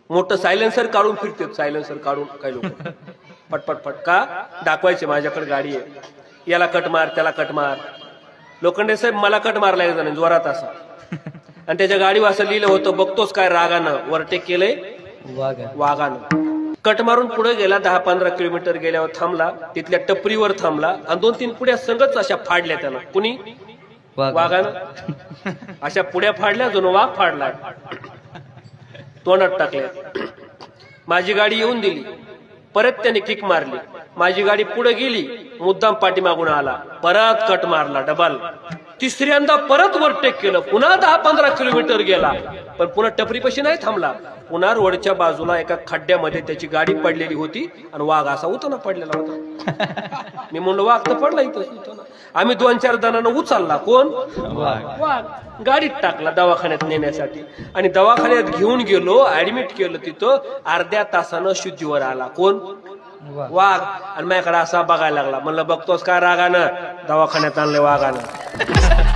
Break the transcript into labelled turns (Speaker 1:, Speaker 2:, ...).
Speaker 1: मोठं सायलेन्सर काढून फिरते, सायलेन्सर काढून काही लोक पटपट फटका दाखवायचे माझ्याकडे गाडी आहे, याला कट मार त्याला कट मार. लोखंडे साहेब मला कट मारला एक जण जोरात असा, आणि त्याच्या गाडीवर असं लिहिलं होतं बघतोस काय रागानं, ओव्हरटेक केलंय वाघानं. कट मारून पुढे गेला, 10-15 किलोमीटर गेल्यावर थांबला, तिथल्या टपरीवर थांबला आणि 2-3 पुड्या संगच अशा फाडल्या त्याला. कुणी? वाघानं. अशा पुड्या फाडल्या, जणू वाघ फाडला, तोंडात टाकल्या. माझी गाडी येऊन दिली, परत त्याने किक मारली, माझी गाडी पुढे गेली, मुद्दाम पाठीमागून आला, परत कट मारला डबल. तिसऱ्यांदा परत ओव्हरटेक केलं, पुन्हा 10-15 किलोमीटर गेला, पण पुन्हा टपरीपाशी नाही थांबला. पुन्हा रोडच्या बाजूला एका खड्ड्यामध्ये त्याची गाडी पडलेली होती आणि वाघ असा उताना पडलेला होता. मी म्हणलो वाघ तर पडला इथं. आम्ही 2-4 जणांना उचलला, कोण? वाघ. गाडीत टाकला दवाखान्यात नेण्यासाठी, आणि दवाखान्यात घेऊन गेलो, ऍडमिट केलं. तिथं अर्ध्या तासानं शुद्धीवर आला. कोण? वाघ. आणि माझ्याकडे असा बघायला लागला. म्हणलं बघतोस काय रागानं, दवाखान्यात आणले वाघानं.